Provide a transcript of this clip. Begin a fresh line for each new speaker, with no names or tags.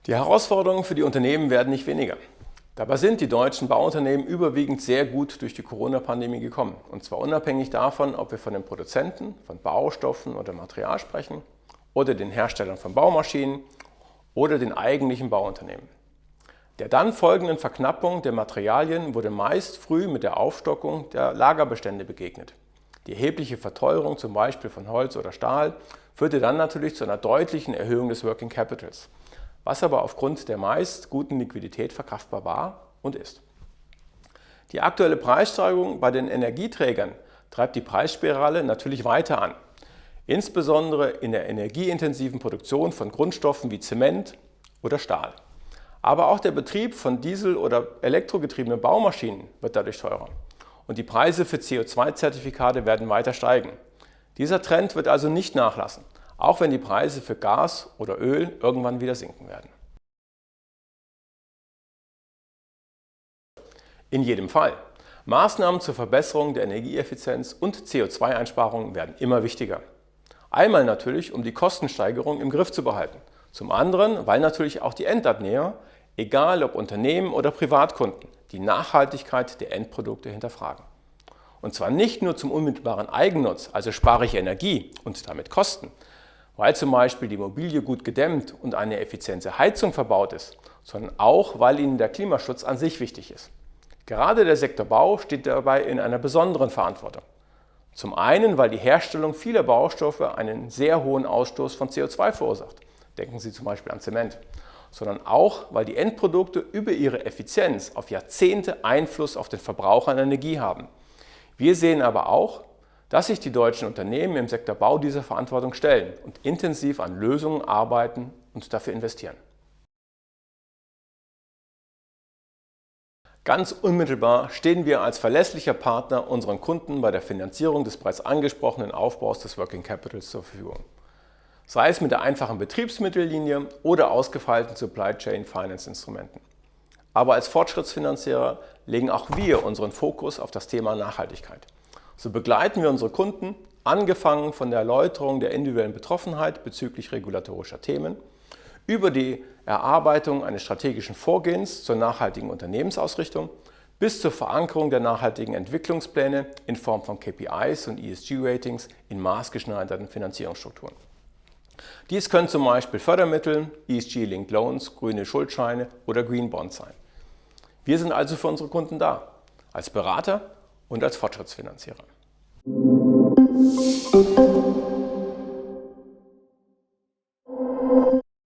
Die Herausforderungen für die Unternehmen werden nicht weniger. Dabei sind die deutschen Bauunternehmen überwiegend sehr gut durch die Corona-Pandemie gekommen. Und zwar unabhängig davon, ob wir von den Produzenten, von Baustoffen oder Material sprechen oder den Herstellern von Baumaschinen oder den eigentlichen Bauunternehmen. Der dann folgenden Verknappung der Materialien wurde meist früh mit der Aufstockung der Lagerbestände begegnet. Die erhebliche Verteuerung zum Beispiel von Holz oder Stahl führte dann natürlich zu einer deutlichen Erhöhung des Working Capitals, was aber aufgrund der meist guten Liquidität verkraftbar war und ist. Die aktuelle Preissteigerung bei den Energieträgern treibt die Preisspirale natürlich weiter an, insbesondere in der energieintensiven Produktion von Grundstoffen wie Zement oder Stahl. Aber auch der Betrieb von Diesel- oder elektrogetriebenen Baumaschinen wird dadurch teurer und die Preise für CO2-Zertifikate werden weiter steigen. Dieser Trend wird also nicht nachlassen, auch wenn die Preise für Gas oder Öl irgendwann wieder sinken werden. In jedem Fall. Maßnahmen zur Verbesserung der Energieeffizienz und CO2-Einsparungen werden immer wichtiger. Einmal natürlich, um die Kostensteigerung im Griff zu behalten. Zum anderen, weil natürlich auch die Endabnehmer, egal ob Unternehmen oder Privatkunden, die Nachhaltigkeit der Endprodukte hinterfragen. Und zwar nicht nur zum unmittelbaren Eigennutz, also spare ich Energie und damit Kosten, weil zum Beispiel die Immobilie gut gedämmt und eine effiziente Heizung verbaut ist, sondern auch, weil ihnen der Klimaschutz an sich wichtig ist. Gerade der Sektor Bau steht dabei in einer besonderen Verantwortung. Zum einen, weil die Herstellung vieler Baustoffe einen sehr hohen Ausstoß von CO2 verursacht. Denken Sie zum Beispiel an Zement. Sondern auch, weil die Endprodukte über ihre Effizienz auf Jahrzehnte Einfluss auf den Verbrauch an Energie haben. Wir sehen aber auch, dass sich die deutschen Unternehmen im Sektor Bau dieser Verantwortung stellen und intensiv an Lösungen arbeiten und dafür investieren. Ganz unmittelbar stehen wir als verlässlicher Partner unseren Kunden bei der Finanzierung des bereits angesprochenen Aufbaus des Working Capitals zur Verfügung. Sei es mit der einfachen Betriebsmittellinie oder ausgefeilten Supply Chain Finance Instrumenten. Aber als Fortschrittsfinanzierer legen auch wir unseren Fokus auf das Thema Nachhaltigkeit. So begleiten wir unsere Kunden, angefangen von der Erläuterung der individuellen Betroffenheit bezüglich regulatorischer Themen, über die Erarbeitung eines strategischen Vorgehens zur nachhaltigen Unternehmensausrichtung bis zur Verankerung der nachhaltigen Entwicklungspläne in Form von KPIs und ESG-Ratings in maßgeschneiderten Finanzierungsstrukturen. Dies können zum Beispiel Fördermittel, ESG-Linked Loans, grüne Schuldscheine oder Green Bonds sein. Wir sind also für unsere Kunden da, als Berater und als Fortschrittsfinanzierer.